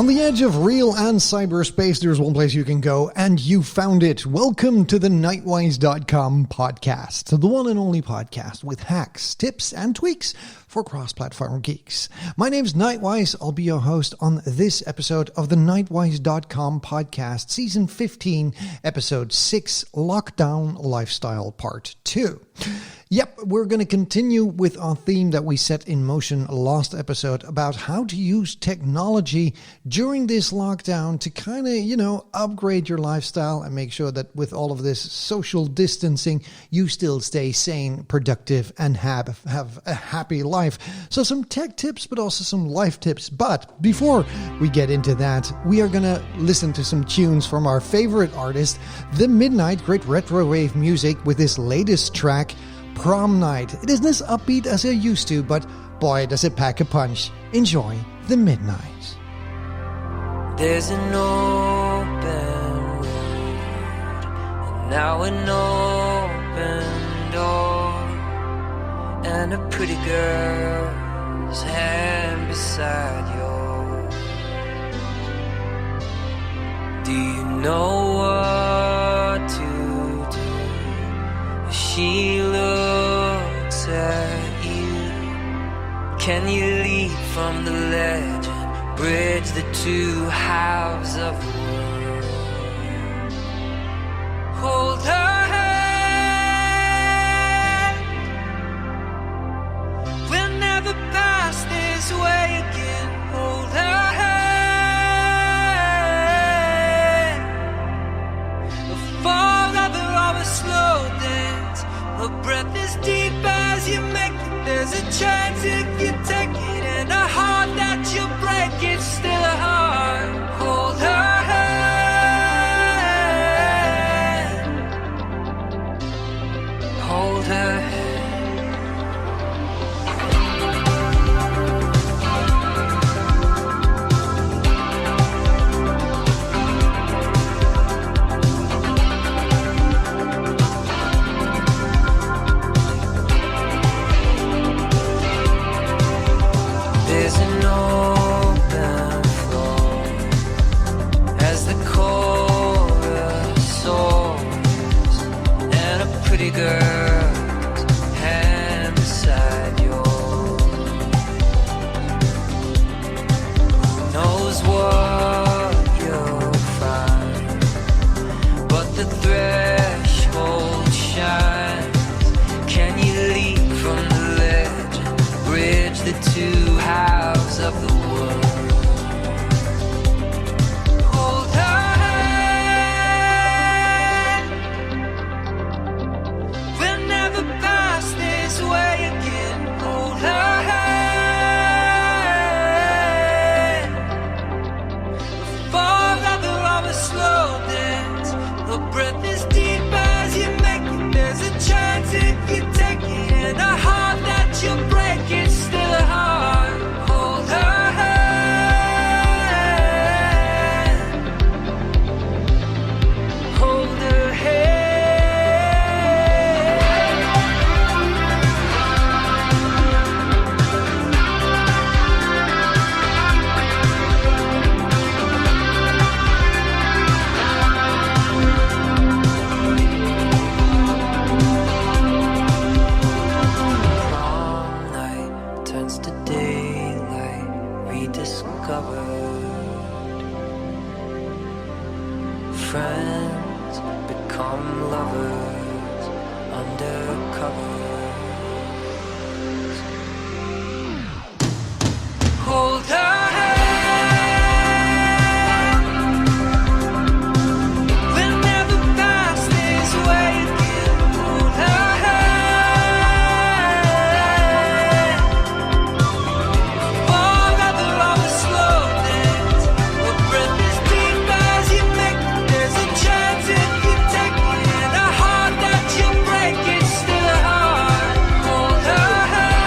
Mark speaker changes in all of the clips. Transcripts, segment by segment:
Speaker 1: On the edge of real and cyberspace, there's one place you can go, and you found it. Welcome to the Nightwise.com podcast, the one and only podcast with hacks, tips, and tweaks for cross-platform geeks. My name's Nightwise. I'll be your host on this episode of the Nightwise.com podcast, Season 15, Episode 6, Lockdown Lifestyle Part 2. Yep, we're going to continue with our theme that we set in motion last episode about how to use technology during this lockdown to kind of, upgrade your lifestyle and make sure that with all of this social distancing, you still stay sane, productive, and have a happy life. So some tech tips, but also some life tips. But before we get into that, we are going to listen to some tunes from our favorite artist, The Midnight, great retro wave music with his latest track, Prom Night. It isn't as upbeat as it used to, but boy, does it pack a punch. Enjoy The Midnight.
Speaker 2: There's an open road, and now an open door, and a pretty girl's hand beside yours. Do you know what to do? She looks at you. Can you leap from the ledge and bridge the two halves of the world? Hold her hand. We'll never pass this way again. Hold her hand. A fall rather of a slow dance. Her breath is deep as you make it. There's a chance if you take it. And a heart that you break, it's still a heart. Hold her hand. Hold her hand. There's an open floor as the chorus soars, and a pretty girl's hand beside yours. Who knows what you'll find, but the threshold shines. Can you leap from the ledge and bridge the two halves of the world? Hold her hand. We'll never pass this way again. Hold her hand. Fall rather of a slow dance. The breath is deep as you make it. There's a chance if you take it. And a heart that you break, it's still a heart. Hold her hand. Hold her hand. Prom night turns to daylight, rediscovered. Friends become lovers undercover. Hold her hand. We'll never pass this way again. Hold her hand. Fall rather of a slow dance. Her breath is deep as you make it. There's a chance if you take it. And a heart that you break, it's still a heart. Hold her hand.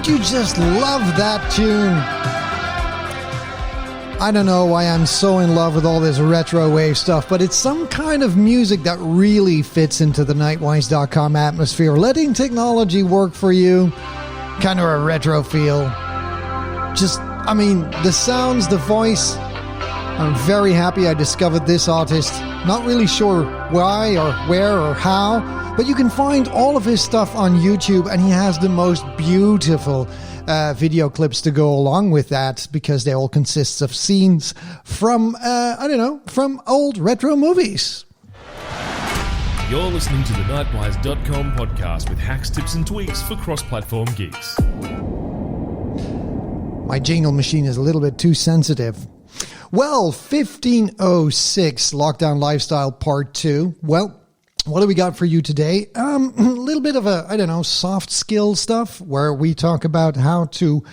Speaker 1: Don't you just love that tune? I don't know why I'm so in love with all this retro wave stuff, but it's some kind of music that really fits into the Nightwise.com atmosphere. Letting technology work for you, kind of a retro feel. The sounds, the voice. I'm very happy I discovered this artist. Not really sure why or where or how, but you can find all of his stuff on YouTube, and he has the most beautiful video clips to go along with that, because they all consist of scenes from, from old retro movies.
Speaker 3: You're listening to the Nightwise.com podcast with hacks, tips and tweaks for cross-platform geeks.
Speaker 1: My jingle machine is a little bit too sensitive. Well, 1506 Lockdown Lifestyle Part 2. Well, what do we got for you today? A little bit of soft skill stuff where we talk about how to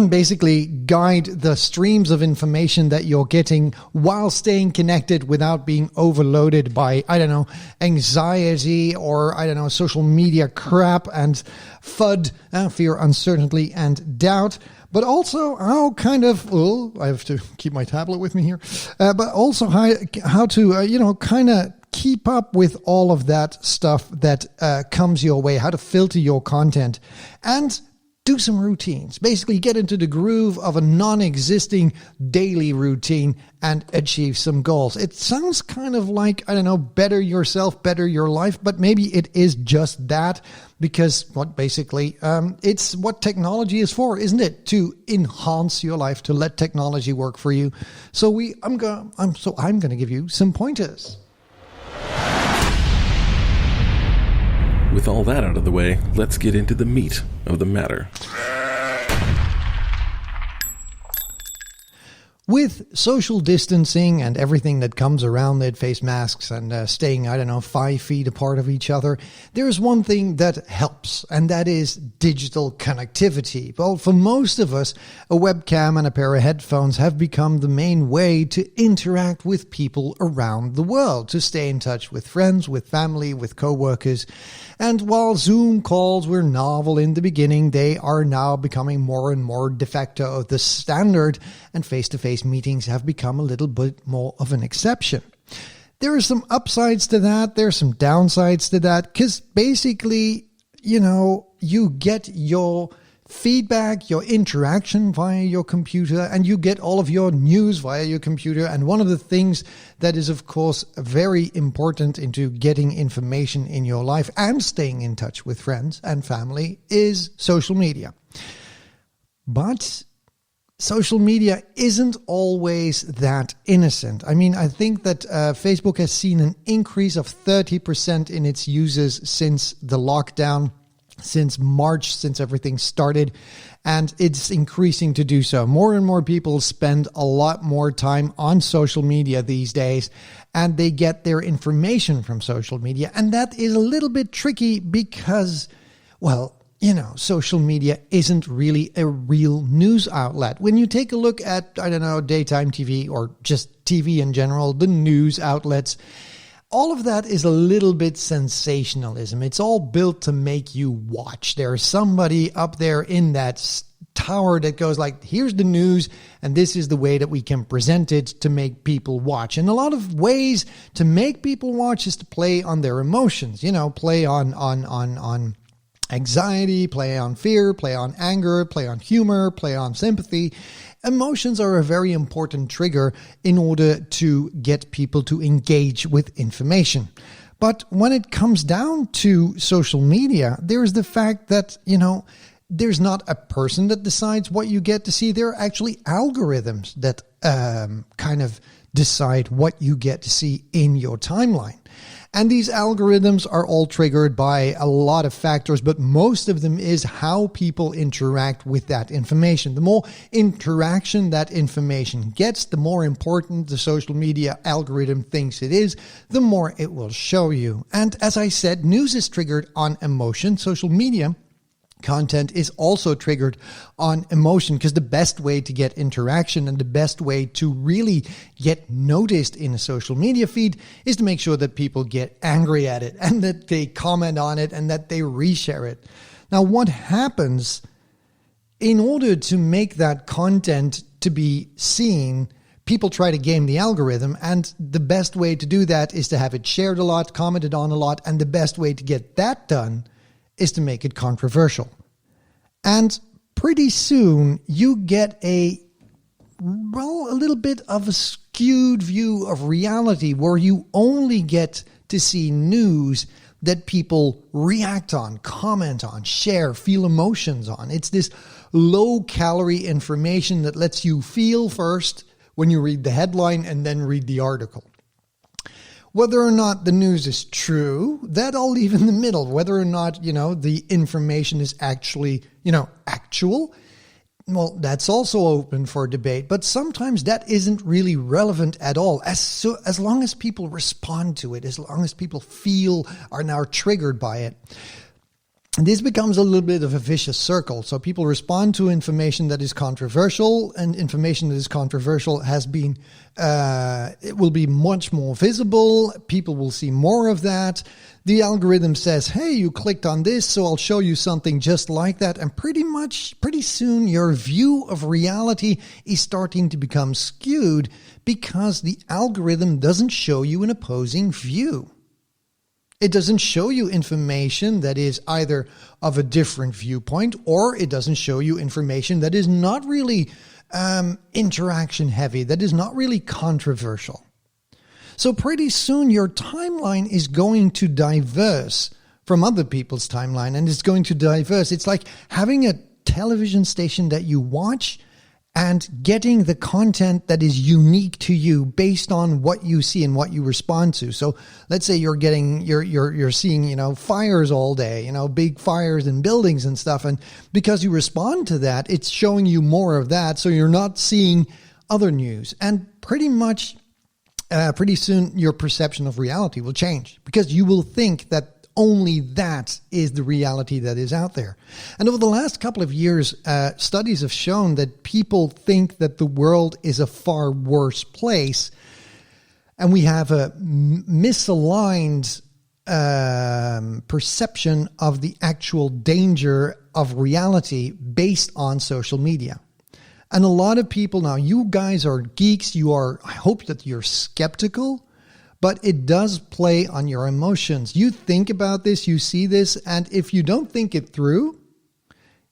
Speaker 1: basically guide the streams of information that you're getting while staying connected without being overloaded by, anxiety or, social media crap and FUD, fear, uncertainty, and doubt. But also how I have to keep my tablet with me here, but also how to, kind of keep up with all of that stuff that comes your way, how to filter your content, and do some routines. Basically get into the groove of a non-existing daily routine and achieve some goals. It sounds kind of like, better yourself, better your life, but maybe it is just that, because it's what technology is for, isn't it? To enhance your life, to let technology work for you. So I'm going to give you some pointers.
Speaker 4: With all that out of the way, let's get into the meat of the matter.
Speaker 1: With social distancing and everything that comes around it, face masks and staying, 5 feet apart of each other, there's one thing that helps, and that is digital connectivity. Well, for most of us, a webcam and a pair of headphones have become the main way to interact with people around the world, to stay in touch with friends, with family, with co-workers. And while Zoom calls were novel in the beginning, they are now becoming more and more de facto the standard, and face-to-face meetings have become a little bit more of an exception. There are some upsides to that. There are some downsides to that, because basically, you get your feedback, your interaction via your computer, and you get all of your news via your computer. And one of the things that is, of course, very important into getting information in your life and staying in touch with friends and family is social media. But social media isn't always that innocent. I think that Facebook has seen an increase of 30% in its users since the lockdown, since March, since everything started, and it's increasing to do so. More and more people spend a lot more time on social media these days, and they get their information from social media. And that is a little bit tricky because, social media isn't really a real news outlet. When you take a look at, daytime TV or just TV in general, the news outlets, all of that is a little bit sensationalism. It's all built to make you watch. There's somebody up there in that tower that goes like, here's the news, and this is the way that we can present it to make people watch. And a lot of ways to make people watch is to play on their emotions, play on anxiety, play on fear, play on anger, play on humor, play on sympathy. Emotions are a very important trigger in order to get people to engage with information. But when it comes down to social media, there's the fact that, there's not a person that decides what you get to see. There are actually algorithms that kind of decide what you get to see in your timeline. And these algorithms are all triggered by a lot of factors, but most of them is how people interact with that information. The more interaction that information gets, the more important the social media algorithm thinks it is, the more it will show you. And as I said, news is triggered on emotion. Social media content is also triggered on emotion, because the best way to get interaction and the best way to really get noticed in a social media feed is to make sure that people get angry at it and that they comment on it and that they reshare it. Now, what happens in order to make that content to be seen? People try to game the algorithm, and the best way to do that is to have it shared a lot, commented on a lot, and the best way to get that done is to make it controversial. And pretty soon you get a little bit of a skewed view of reality where you only get to see news that people react on, comment on, share, feel emotions on. It's this low-calorie information that lets you feel first when you read the headline and then read the article. Whether or not the news is true, that I'll leave in the middle. Whether or not, the information is actually, actual, well, that's also open for debate. But sometimes that isn't really relevant at all. As long as people respond to it, as long as people feel are now triggered by it. This becomes a little bit of a vicious circle. So people respond to information that is controversial, and information that is controversial it will be much more visible. People will see more of that. The algorithm says, hey, you clicked on this, so I'll show you something just like that. And pretty soon your view of reality is starting to become skewed because the algorithm doesn't show you an opposing view. It doesn't show you information that is either of a different viewpoint, or it doesn't show you information that is not really interaction heavy, that is not really controversial. So pretty soon your timeline is going to diverse from other people's timeline, and it's going to diverse. It's like having a television station that you watch and getting the content that is unique to you based on what you see and what you respond to. So let's say you're seeing, fires all day, big fires in buildings and stuff. And because you respond to that, it's showing you more of that. So you're not seeing other news. And pretty soon your perception of reality will change because you will think that only that is the reality that is out there. And over the last couple of years, studies have shown that people think that the world is a far worse place. And we have a misaligned perception of the actual danger of reality based on social media. And a lot of people now, you guys are geeks. I hope that you're skeptical. But it does play on your emotions. You think about this, you see this, and if you don't think it through,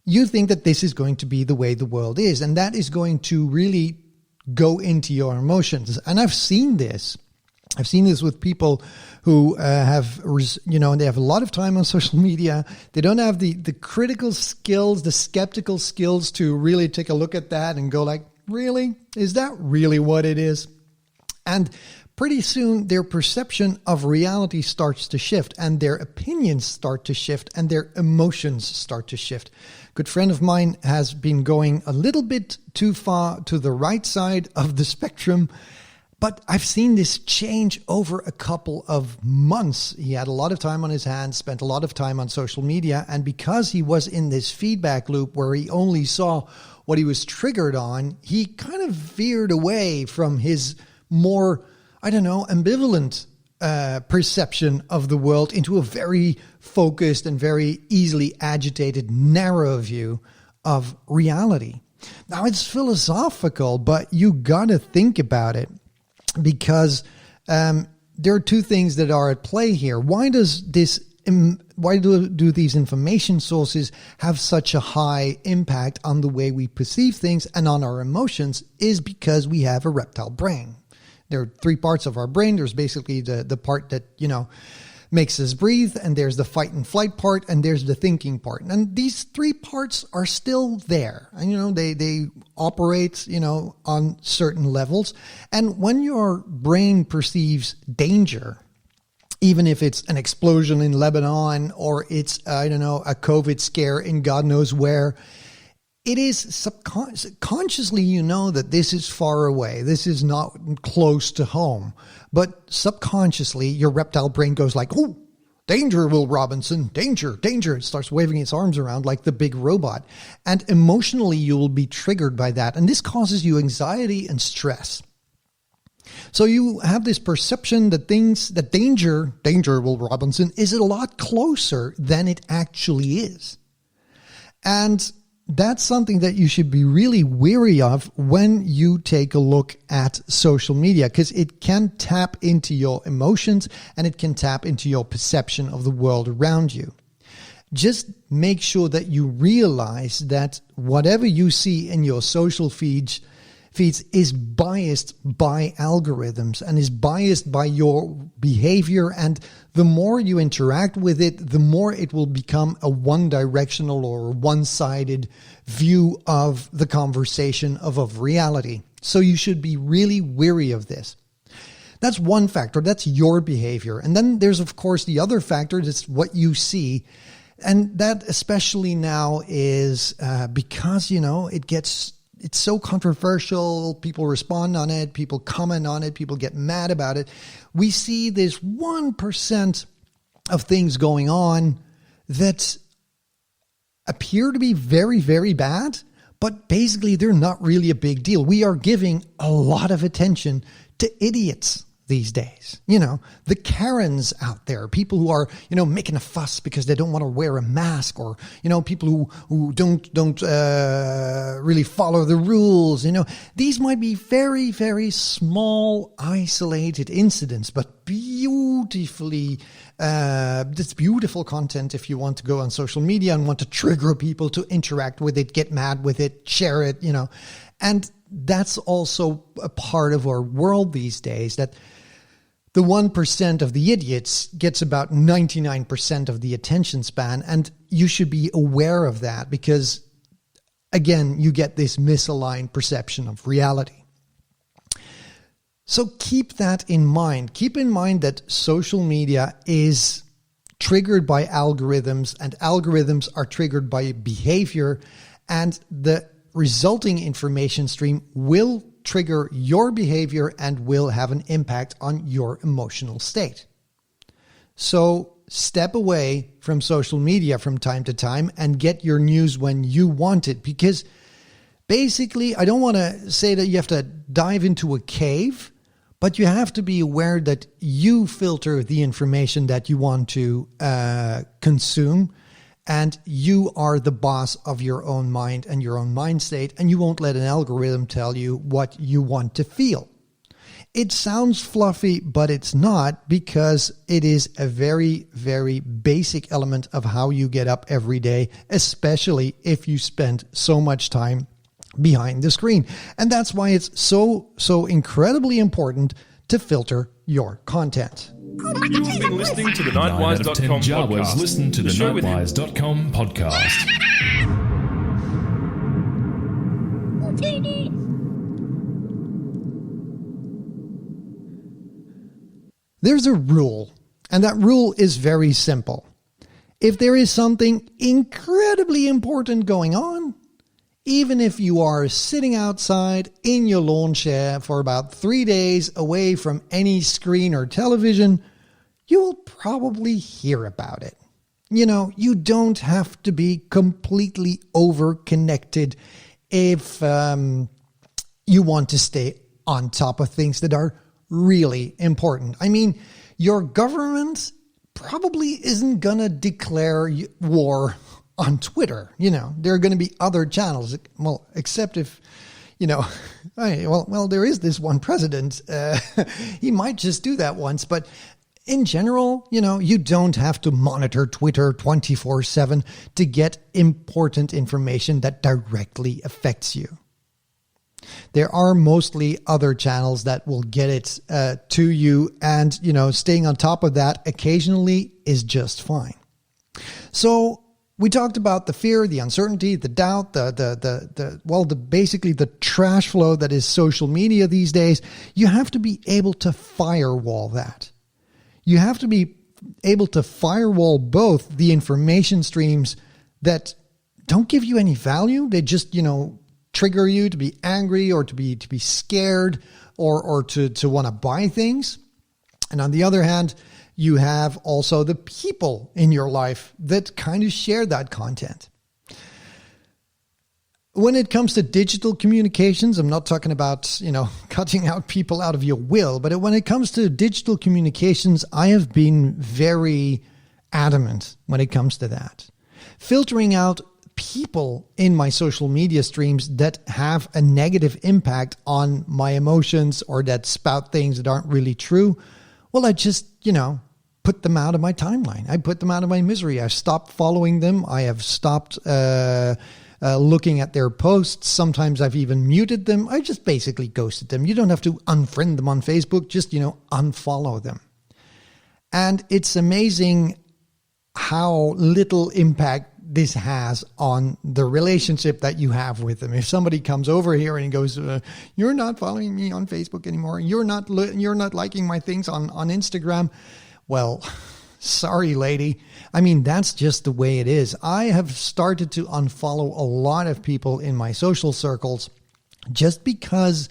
Speaker 1: you think that this is going to be the way the world is. And that is going to really go into your emotions. And I've seen this. I've seen this with people who they have a lot of time on social media. They don't have the critical skills, the skeptical skills to really take a look at that and go like, really? Is that really what it is? And pretty soon, their perception of reality starts to shift, and their opinions start to shift, and their emotions start to shift. A good friend of mine has been going a little bit too far to the right side of the spectrum, but I've seen this change over a couple of months. He had a lot of time on his hands, spent a lot of time on social media, and because he was in this feedback loop where he only saw what he was triggered on, he kind of veered away from his more ambivalent perception of the world into a very focused and very easily agitated, narrow view of reality. Now, it's philosophical, but you got to think about it because there are two things that are at play here. Why do these information sources have such a high impact on the way we perceive things and on our emotions? Is because we have a reptile brain. There are three parts of our brain. There's basically the part that, makes us breathe, and there's the fight and flight part, and there's the thinking part. And these three parts are still there. And, they operate, on certain levels. And when your brain perceives danger, even if it's an explosion in Lebanon or it's, a COVID scare in God knows where, it is subconsciously, that this is far away. This is not close to home. But subconsciously, your reptile brain goes like, oh, danger, Will Robinson, danger, danger. It starts waving its arms around like the big robot. And emotionally, you will be triggered by that. And this causes you anxiety and stress. So you have this perception that danger, Will Robinson, is a lot closer than it actually is. And that's something that you should be really wary of when you take a look at social media, because it can tap into your emotions and it can tap into your perception of the world around you. Just make sure that you realize that whatever you see in your social feeds is biased by algorithms and is biased by your behavior. And the more you interact with it, the more it will become a one-directional or one-sided view of the conversation of reality. So you should be really wary of this. That's one factor. That's your behavior. And then there's, of course, the other factor. That's what you see. And that especially now is because, it's so controversial. People respond on it. People comment on it. People get mad about it. We see this 1% of things going on that appear to be very, very bad, but basically they're not really a big deal. We are giving a lot of attention to idiots these days. The Karens out there, people who are, making a fuss because they don't want to wear a mask, or, people who don't really follow the rules. These might be very, very small, isolated incidents, but beautifully, it's beautiful content if you want to go on social media and want to trigger people to interact with it, get mad with it, share it, and that's also a part of our world these days, that the 1% of the idiots gets about 99% of the attention span. And you should be aware of that because, again, you get this misaligned perception of reality. So keep that in mind. Keep in mind that social media is triggered by algorithms, and algorithms are triggered by behavior, and the resulting information stream will trigger your behavior and will have an impact on your emotional state. So step away from social media from time to time and get your news when you want it, because basically, I don't want to say that you have to dive into a cave, but you have to be aware that you filter the information that you want to consume. And you are the boss of your own mind and your own mind state, and you won't let an algorithm tell you what you want to feel. It sounds fluffy, but it's not, because it is a very, very basic element of how you get up every day, especially if you spend so much time behind the screen. And that's why it's so incredibly important to filter your content.
Speaker 3: You've been listening to the Nightwise.com podcast. Listen to the Nightwise.com podcast.
Speaker 1: There's a rule, and that rule is very simple. If there is something incredibly important going on, even if you are sitting outside in your lawn chair for about 3 days away from any screen or television, you will probably hear about it. You don't have to be completely over-connected if you want to stay on top of things that are really important. I mean, your government probably isn't going to declare war on Twitter. There are going to be other channels. Well, except if, there is this one president. He might just do that once. But in general, you don't have to monitor Twitter 24/7 to get important information that directly affects you. There are mostly other channels that will get it to you. And, staying on top of that occasionally is just fine. So we talked about the fear, the uncertainty, the doubt, basically the trash flow that is social media these days. You have to be able to firewall that. You have to be able to firewall both the information streams that don't give you any value. They just, trigger you to be angry or to be scared or to want to buy things. And on the other hand, you have also the people in your life that kind of share that content. When it comes to digital communications, I'm not talking about, cutting out people out of your will, but when it comes to digital communications, I have been very adamant when it comes to that. Filtering out people in my social media streams that have a negative impact on my emotions or that spout things that aren't really true, well, I just, put them out of my timeline. I put them out of my misery. I've stopped following them. I have stopped looking at their posts. Sometimes I've even muted them. I just basically ghosted them. You don't have to unfriend them on Facebook. Just, unfollow them. And it's amazing how little impact this has on the relationship that you have with them. If somebody comes over here and goes, "You're not following me on Facebook anymore. You're not liking my things on Instagram." Well, sorry, lady. I mean, that's just the way it is. I have started to unfollow a lot of people in my social circles just because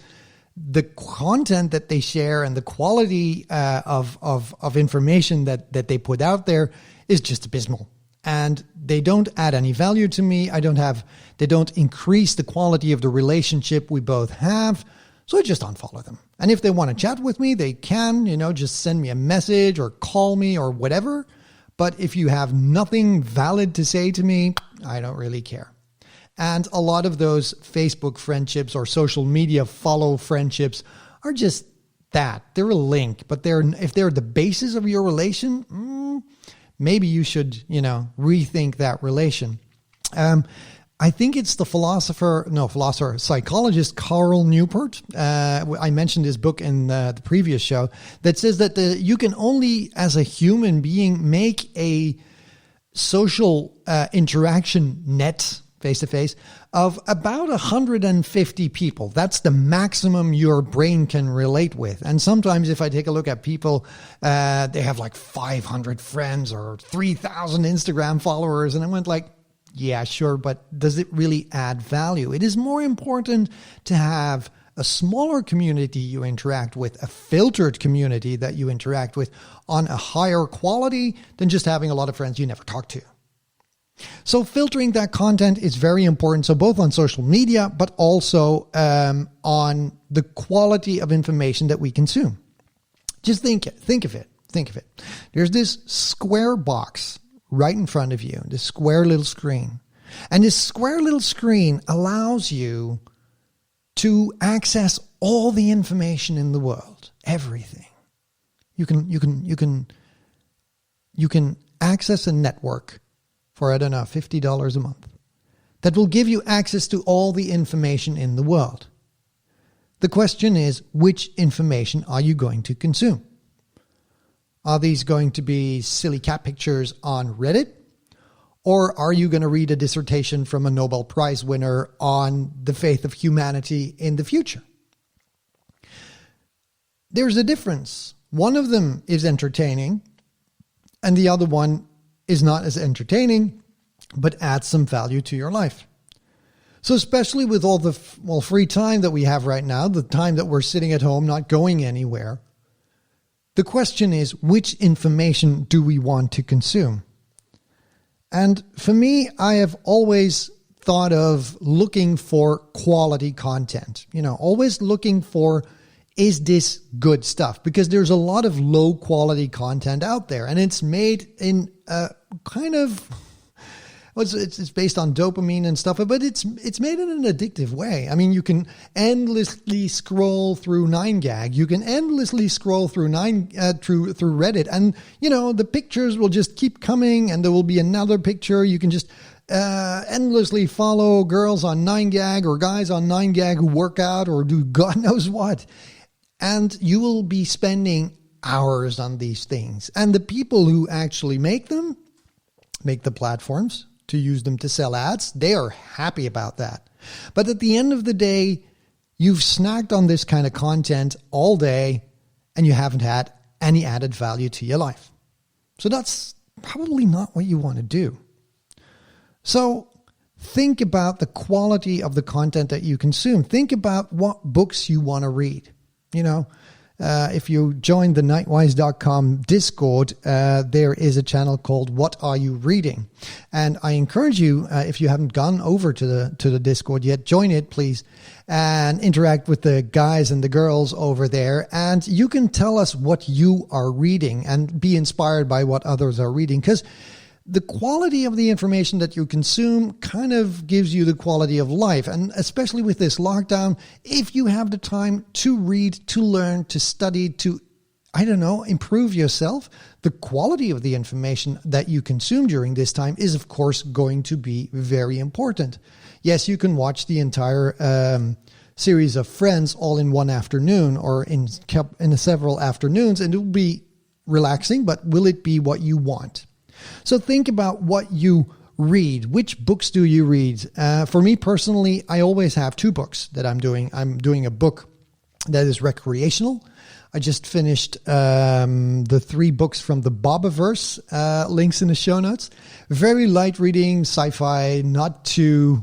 Speaker 1: the content that they share and the quality of information that they put out there is just abysmal. And they don't add any value to me. They don't increase the quality of the relationship we both have. So I just unfollow them. And if they want to chat with me, they can, just send me a message or call me or whatever. But if you have nothing valid to say to me, I don't really care. And a lot of those Facebook friendships or social media follow friendships are just that. They're a link, but if they're the basis of your relation, maybe you should, rethink that relation. I think it's the psychologist Carl Newport. I mentioned his book in the previous show that says that you can only, as a human being, make a social interaction net face-to-face of about 150 people. That's the maximum your brain can relate with. And sometimes if I take a look at people, they have like 500 friends or 3,000 Instagram followers. And I went like, yeah, sure, but does it really add value? It is more important to have a smaller community you interact with, a filtered community that you interact with on a higher quality than just having a lot of friends you never talk to. So filtering that content is very important. So both on social media, but also on the quality of information that we consume. Just think of it. There's this square box right in front of you, this square little screen. And this square little screen allows you to access all the information in the world, everything. You can access a network for, $50 a month that will give you access to all the information in the world. The question is, which information are you going to consume? Are these going to be silly cat pictures on Reddit? Or are you going to read a dissertation from a Nobel Prize winner on the faith of humanity in the future? There's a difference. One of them is entertaining, and the other one is not as entertaining, but adds some value to your life. So especially with all the free time that we have right now, the time that we're sitting at home, not going anywhere, the question is, which information do we want to consume? And for me, I have always thought of looking for quality content, always looking for, is this good stuff? Because there's a lot of low quality content out there, and it's made in a kind of, it's based on dopamine and stuff, but it's made in an addictive way. I mean, you can endlessly scroll through 9gag. You can endlessly scroll through through Reddit, and the pictures will just keep coming, and there will be another picture. You can just endlessly follow girls on 9gag or guys on 9gag who work out or do God knows what, and you will be spending hours on these things. And the people who actually make the platforms to use them to sell ads, they are happy about that. But at the end of the day, you've snacked on this kind of content all day and you haven't had any added value to your life. So that's probably not what you want to do. So think about the quality of the content that you consume. Think about what books you want to read. If you join the Nightwise.com Discord, there is a channel called What Are You Reading? And I encourage you, if you haven't gone over to the Discord yet, join it, please, and interact with the guys and the girls over there. And you can tell us what you are reading and be inspired by what others are reading. Because the quality of the information that you consume kind of gives you the quality of life. And especially with this lockdown, if you have the time to read, to learn, to study, to, improve yourself, the quality of the information that you consume during this time is, of course, going to be very important. Yes, you can watch the entire series of Friends all in one afternoon or in several afternoons, and it will be relaxing, but will it be what you want? So think about what you read. Which books do you read? For me personally, I always have two books that I'm doing. I'm doing a book that is recreational. I just finished the 3 books from the Bobaverse, links in the show notes. Very light reading, sci-fi, not too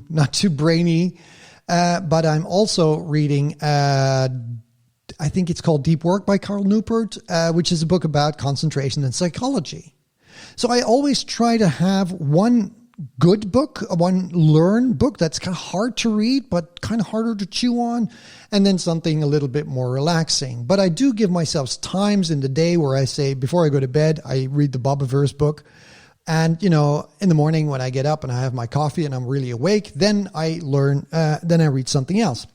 Speaker 1: brainy. But I'm also reading, I think it's called Deep Work by Carl Newport, which is a book about concentration and psychology. So I always try to have one good book, one learn book that's kind of hard to read, but kind of harder to chew on, and then something a little bit more relaxing. But I do give myself times in the day where I say, before I go to bed, I read the Bobaverse book. And, in the morning when I get up and I have my coffee and I'm really awake, then I learn, then I read something else.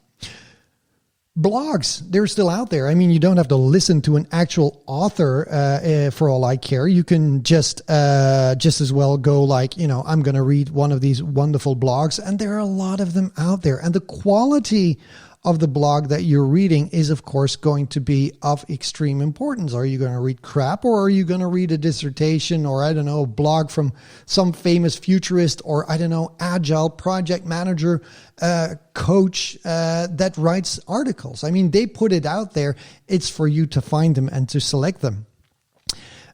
Speaker 1: Blogs, they're still out there. I mean, you don't have to listen to an actual author for all I care. You can just as well go I'm going to read one of these wonderful blogs, and there are a lot of them out there. And the quality of the blog that you're reading is, of course, going to be of extreme importance. Are you going to read crap, or are you going to read a dissertation or, a blog from some famous futurist or, agile project manager, coach that writes articles? I mean, they put it out there. It's for you to find them and to select them.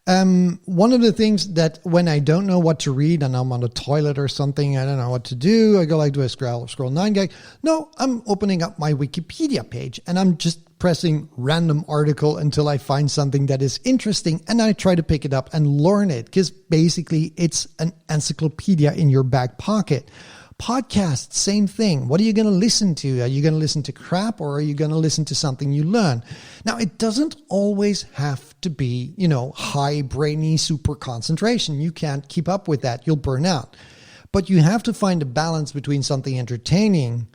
Speaker 1: One of the things that when I don't know what to read and I'm on the toilet or something, I don't know what to do, I go do a scroll 9 gag. No, I'm opening up my Wikipedia page and I'm just pressing random article until I find something that is interesting, and I try to pick it up and learn it, because basically it's an encyclopedia in your back pocket. Podcasts, same thing. What are you going to listen to? Are you going to listen to crap, or are you going to listen to something you learn? Now, it doesn't always have to be, high brainy super concentration. You can't keep up with that. You'll burn out. But you have to find a balance between something entertaining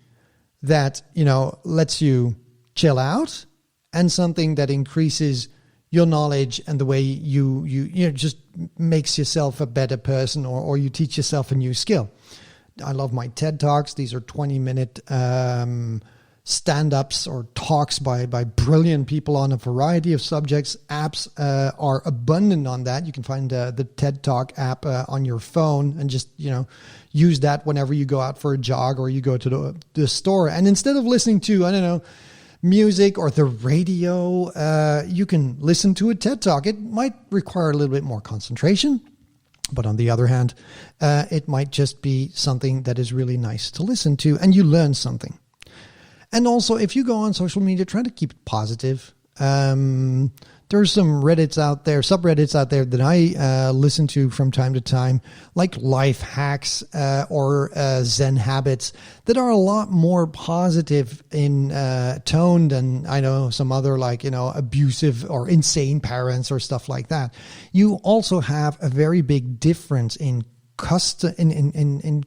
Speaker 1: that, lets you chill out, and something that increases your knowledge and the way you just makes yourself a better person, or you teach yourself a new skill. I love my TED Talks. These are 20-minute stand-ups or talks by brilliant people on a variety of subjects. Apps are abundant on that. You can find the TED Talk app on your phone and just, use that whenever you go out for a jog or you go to the store. And instead of listening to, music or the radio, you can listen to a TED Talk. It might require a little bit more concentration, but on the other hand, it might just be something that is really nice to listen to, and you learn something. And also, if you go on social media, try to keep it positive. There's some subreddits out there that I listen to from time to time, like life hacks or Zen habits, that are a lot more positive in tone than I know some other abusive or insane parents or stuff like that. You also have a very big difference in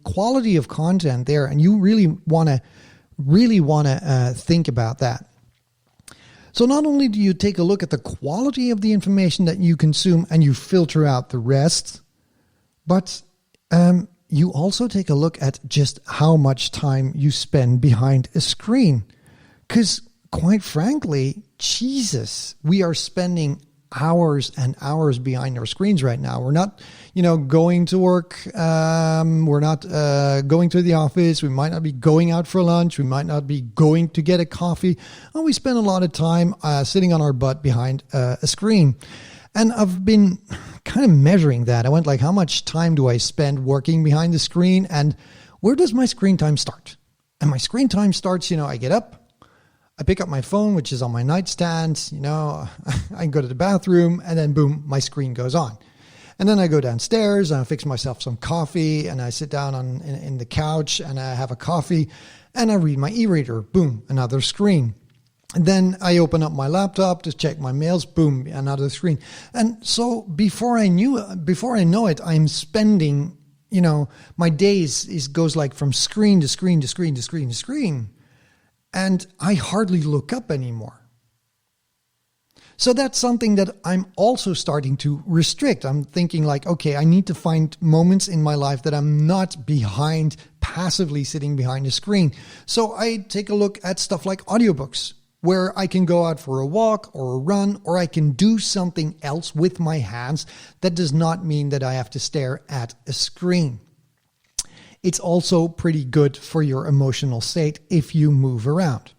Speaker 1: quality of content there, and you really want to think about that. So not only do you take a look at the quality of the information that you consume and you filter out the rest, but you also take a look at just how much time you spend behind a screen. Because quite frankly, Jesus, we are spending hours and hours behind our screens right now. We're not, going to work. We're not going to the office. We might not be going out for lunch. We might not be going to get a coffee. And we spend a lot of time sitting on our butt behind a screen. And I've been kind of measuring that. I went how much time do I spend working behind the screen, and where does my screen time start? And my screen time starts, I get up, I pick up my phone, which is on my nightstand, I can go to the bathroom, and then boom, my screen goes on. And then I go downstairs and I fix myself some coffee, and I sit down in the couch and I have a coffee and I read my e-reader. Boom, another screen. And then I open up my laptop to check my mails. Boom, another screen. And so before I know it, I'm spending, my days goes like from screen to screen to screen to screen to screen. And I hardly look up anymore. So that's something that I'm also starting to restrict. I'm thinking like, okay, I need to find moments in my life that I'm not passively sitting behind a screen. So I take a look at stuff like audiobooks, where I can go out for a walk or a run, or I can do something else with my hands that does not mean that I have to stare at a screen. It's also pretty good for your emotional state if you move around.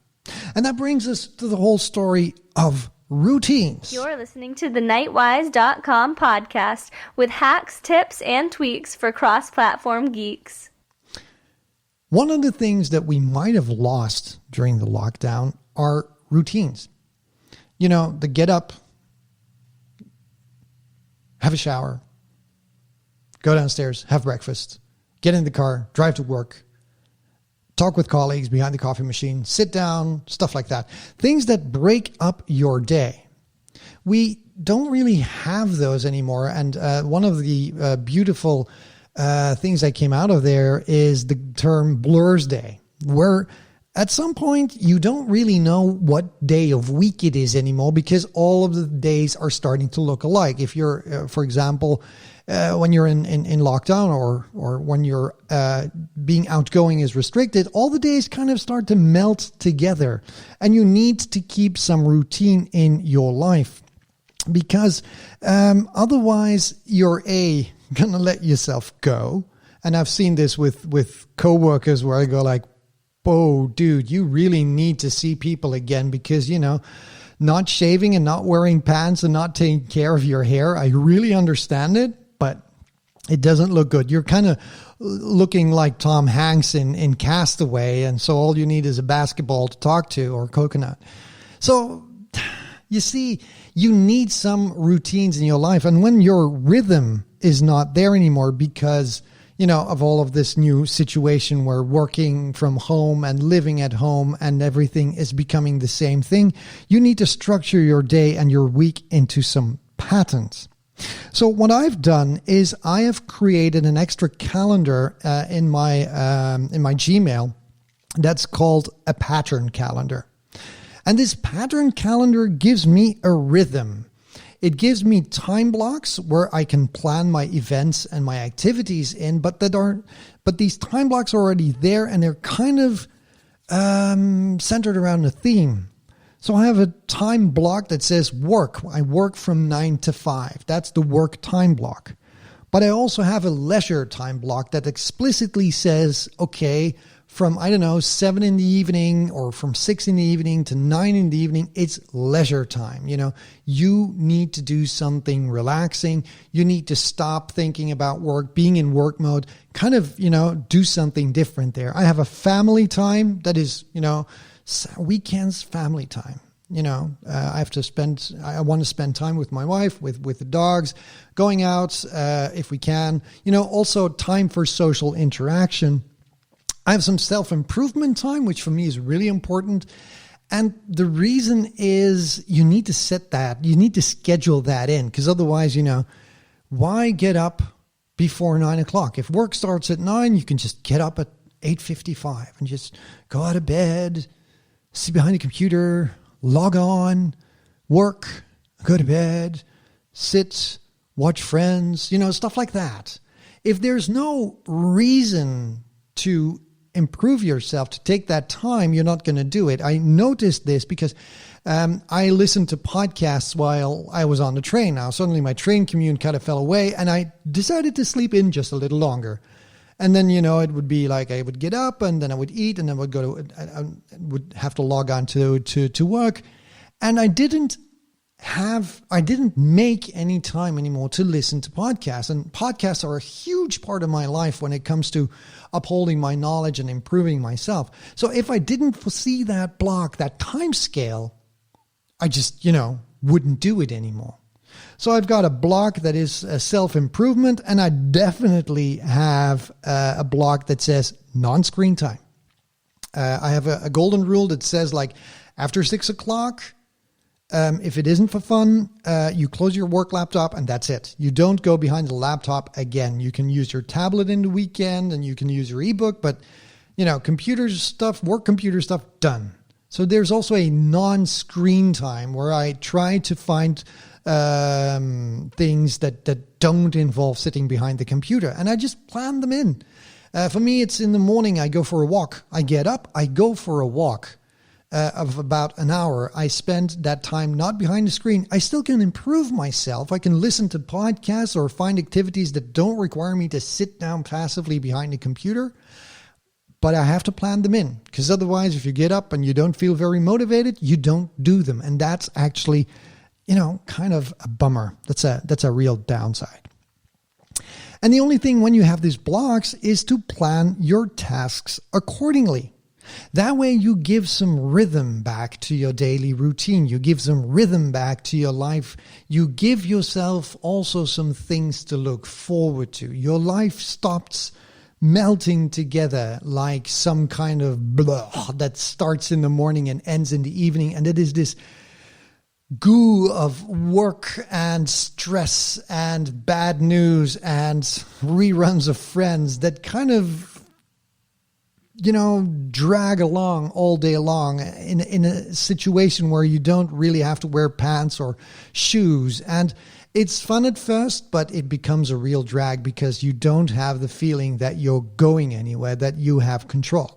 Speaker 1: And that brings us to the whole story of routines.
Speaker 5: You're listening to the Nightwise.com podcast with hacks, tips, and tweaks for cross-platform geeks.
Speaker 1: One of the things that we might have lost during the lockdown are routines. The get up, have a shower, go downstairs, have breakfast, get in the car, drive to work, talk with colleagues behind the coffee machine, sit down, stuff like that. Things that break up your day. We don't really have those anymore. And one of the beautiful things that came out of there is the term Blur's Day, where at some point you don't really know what day of week it is anymore because all of the days are starting to look alike. If you're, for example, when you're in lockdown or when you're being outgoing is restricted, all the days kind of start to melt together, and you need to keep some routine in your life because otherwise you're gonna let yourself go. And I've seen this with coworkers where I go like, "Oh, dude, you really need to see people again because not shaving and not wearing pants and not taking care of your hair. I really understand it, but it doesn't look good. You're kind of looking like Tom Hanks in Castaway, and so all you need is a basketball to talk to or coconut." So you see, you need some routines in your life. And when your rhythm is not there anymore because, of all of this new situation where working from home and living at home and everything is becoming the same thing, you need to structure your day and your week into some patterns. So what I've done is I have created an extra calendar in my Gmail that's called a pattern calendar. And this pattern calendar gives me a rhythm. It gives me time blocks where I can plan my events and my activities in, but these time blocks are already there and they're kind of centered around a theme. So I have a time block that says work. I work from 9 to 5. That's the work time block. But I also have a leisure time block that explicitly says, okay, from, 7 in the evening or from 6 in the evening to 9 in the evening, it's leisure time. You need to do something relaxing. You need to stop thinking about work, being in work mode, kind of, do something different there. I have a family time that is, weekends family time. I want to spend time with my wife, with the dogs, going out if we can, also time for social interaction. I have some self-improvement time, which for me is really important. And the reason is you need to schedule that in, because otherwise, why get up before 9 o'clock? If work starts at 9, you can just get up at 8:55 and just go out of bed, sit behind a computer, log on, work, go to bed, sit, watch Friends, stuff like that. If there's no reason to improve yourself, to take that time, you're not going to do it. I noticed this because I listened to podcasts while I was on the train. Now, suddenly my train commute kind of fell away and I decided to sleep in just a little longer. And then, it would be like I would get up and then I would eat and then I would have to log on to work. And I didn't make any time anymore to listen to podcasts. And podcasts are a huge part of my life when it comes to upholding my knowledge and improving myself. So if I didn't foresee that block, that time scale, I just, wouldn't do it anymore. So I've got a block that is self-improvement, and I definitely have a block that says non-screen time. I have a golden rule that says like After 6 o'clock, if it isn't for fun, you close your work laptop and that's it. You don't go behind the laptop again. You can use your tablet in the weekend and you can use your ebook, but computer stuff, work computer stuff, done. So there's also a non-screen time where I try to find things that don't involve sitting behind the computer, and I just plan them in. For me, it's in the morning. I go for a walk. I get up, I go for a walk of about an hour. I spend that time not behind the screen. I still can improve myself. I can listen to podcasts or find activities that don't require me to sit down passively behind the computer. But I have to plan them in, because otherwise, if you get up and you don't feel very motivated, you don't do them. And that's actually, kind of a bummer. That's a real downside. And the only thing when you have these blocks is to plan your tasks accordingly. That way you give some rhythm back to your daily routine. You give some rhythm back to your life. You give yourself also some things to look forward to. Your life stops melting together like some kind of blah that starts in the morning and ends in the evening. And it is this goo of work and stress and bad news and reruns of Friends that kind of, drag along all day long in a situation where you don't really have to wear pants or shoes. And it's fun at first, but it becomes a real drag because you don't have the feeling that you're going anywhere, that you have control.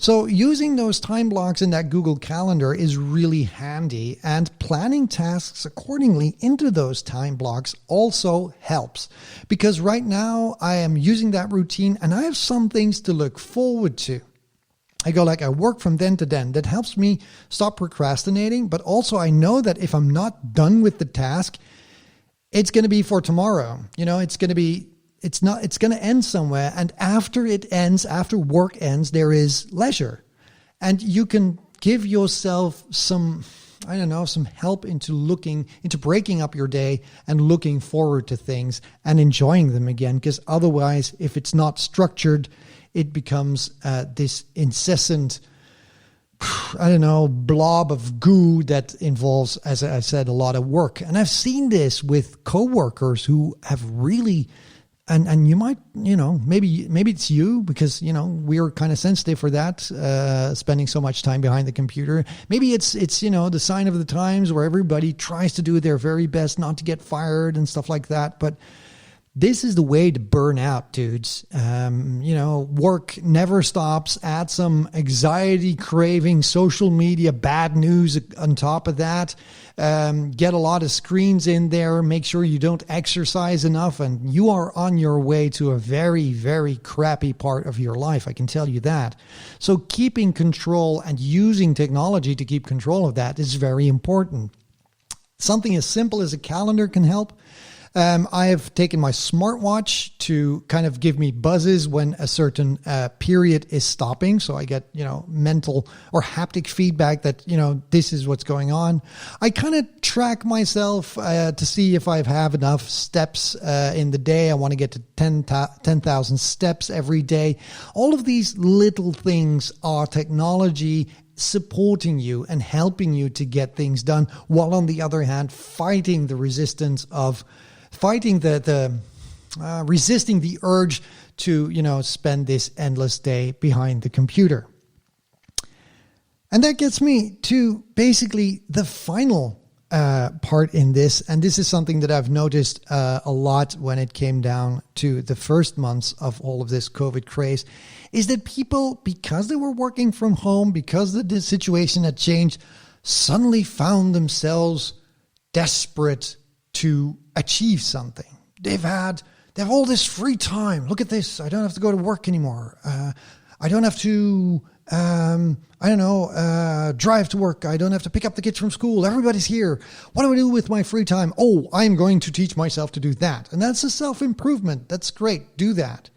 Speaker 1: So using those time blocks in that Google Calendar is really handy, and planning tasks accordingly into those time blocks also helps, because right now I am using that routine and I have some things to look forward to. I work from then to then. That helps me stop procrastinating, but also I know that if I'm not done with the task, it's going to be for tomorrow. It's going to end somewhere. And after it ends, after work ends, there is leisure. And you can give yourself some help into breaking up your day and looking forward to things and enjoying them again. Because otherwise, if it's not structured, it becomes this incessant, blob of goo that involves, as I said, a lot of work. And I've seen this with coworkers who have really, and you might, maybe it's you, because, we're kind of sensitive for that, spending so much time behind the computer. Maybe it's the sign of the times where everybody tries to do their very best not to get fired and stuff like that. But this is the way to burn out, dudes. Work never stops. Add some anxiety craving, social media, bad news on top of that. Get a lot of screens in there. Make sure you don't exercise enough, and you are on your way to a very, very crappy part of your life. I can tell you that. So keeping control and using technology to keep control of that is very important. Something as simple as a calendar can help. I have taken my smartwatch to kind of give me buzzes when a certain period is stopping. So I get, mental or haptic feedback that, this is what's going on. I kind of track myself to see if I have enough steps in the day. I want to get to 10,000 steps every day. All of these little things are technology supporting you and helping you to get things done, while on the other hand, fighting the resistance of resisting the urge to, spend this endless day behind the computer. And that gets me to basically the final part in this. And this is something that I've noticed a lot when it came down to the first months of all of this COVID craze, is that people, because they were working from home, because the situation had changed, suddenly found themselves desperate to achieve something. They have all this free time. Look at this. I don't have to go to work anymore. I don't have to, drive to work. I don't have to pick up the kids from school. Everybody's here. What do I do with my free time? Oh, I'm going to teach myself to do that. And that's a self-improvement. That's great. Do that.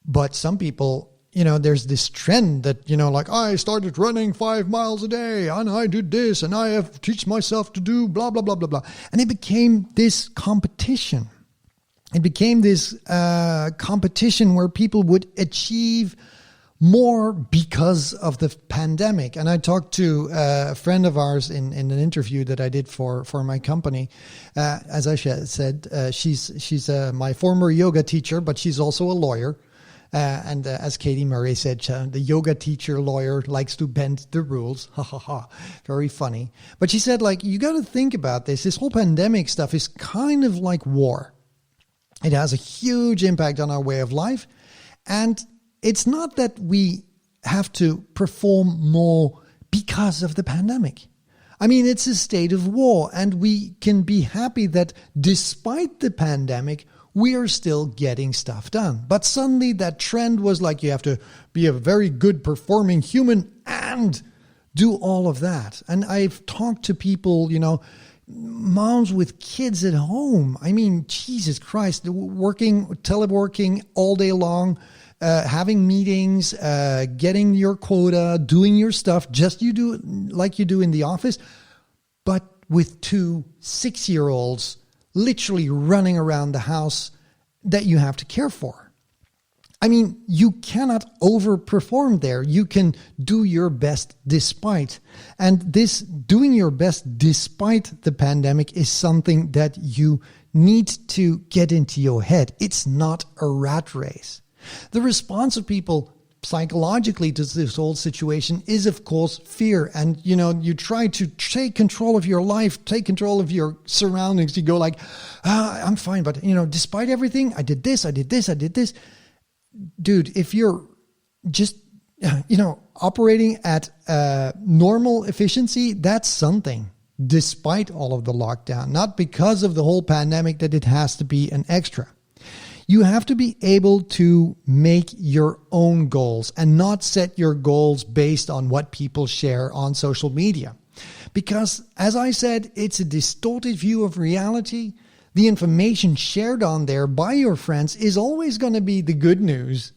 Speaker 1: But some people, there's this trend that, I started running 5 miles a day and I did this and I have to teach myself to do blah, blah, blah, blah, blah. And it became this competition. It became this competition where people would achieve more because of the pandemic. And I talked to a friend of ours in an interview that I did for my company. As I said, she's my former yoga teacher, but she's also a lawyer. And as Katie Murray said, the yoga teacher lawyer likes to bend the rules. Ha ha ha. Very funny. But she said, like, you got to think about this. This whole pandemic stuff is kind of like war. It has a huge impact on our way of life. And it's not that we have to perform more because of the pandemic. I mean, it's a state of war, and we can be happy that despite the pandemic, we are still getting stuff done. But suddenly that trend was like, you have to be a very good performing human and do all of that. And I've talked to people, moms with kids at home. I mean, Jesus Christ, teleworking all day long, having meetings, getting your quota, doing your stuff, just you do like you do in the office, but with 2 6-year-olds literally running around the house that you have to care for. I mean, you cannot overperform there. You can do your best despite. And this doing your best despite the pandemic is something that you need to get into your head. It's not a rat race. The response of people psychologically to this whole situation is, of course, fear. And, you try to take control of your life, take control of your surroundings. You go like, I'm fine. But, despite everything, I did this. Dude, if you're just, operating at normal efficiency, that's something. Despite all of the lockdown, not because of the whole pandemic that it has to be an extra. You have to be able to make your own goals and not set your goals based on what people share on social media. Because, as I said, it's a distorted view of reality. The information shared on there by your friends is always going to be the good news.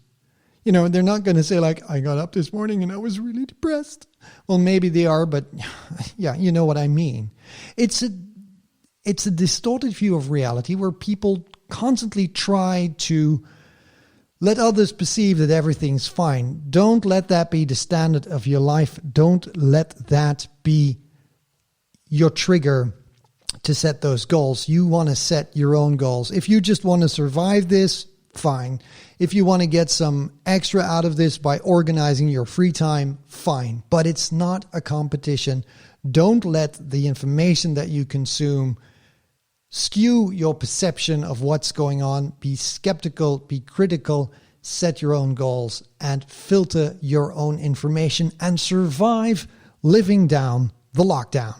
Speaker 1: They're not going to say like, I got up this morning and I was really depressed. Well, maybe they are, but yeah, you know what I mean. It's a distorted view of reality where people constantly try to let others perceive that everything's fine. Don't let that be the standard of your life. Don't let that be your trigger to set those goals. You want to set your own goals. If you just want to survive this, fine. If you want to get some extra out of this by organizing your free time, fine. But it's not a competition. Don't let the information that you consume skew your perception of what's going on. Be skeptical, be critical, set your own goals, and filter your own information and survive living down the lockdown.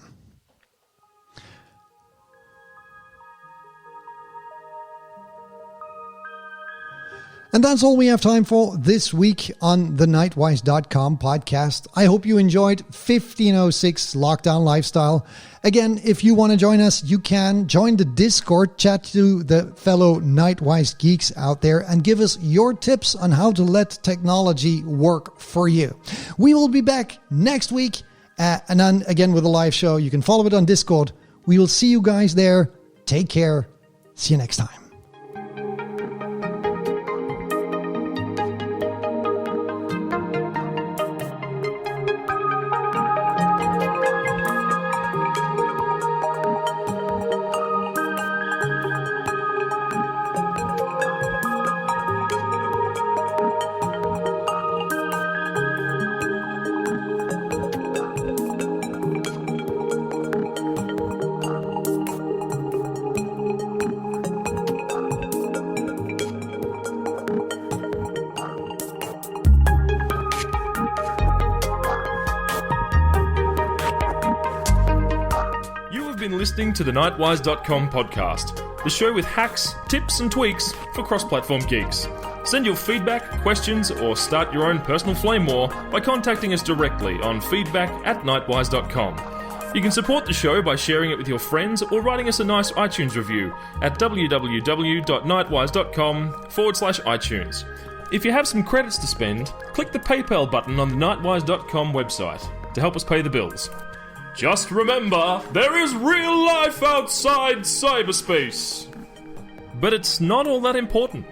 Speaker 1: And that's all we have time for this week on the Nightwise.com podcast. I hope you enjoyed 1506 Lockdown Lifestyle. Again, if you want to join us, you can join the Discord, chat to the fellow Nightwise geeks out there, and give us your tips on how to let technology work for you. We will be back next week, and then again with a live show. You can follow it on Discord. We will see you guys there. Take care. See you next time.
Speaker 3: Listening to the Nightwise.com podcast, the show with hacks, tips and tweaks for cross-platform geeks. Send your feedback, questions, or start your own personal flame war by contacting us directly on feedback@nightwise.com. You can support the show by sharing it with your friends or writing us a nice iTunes review at www.nightwise.com/iTunes. If you have some credits to spend, click the PayPal button on the Nightwise.com website to help us pay the bills. Just remember, there is real life outside cyberspace. But it's not all that important.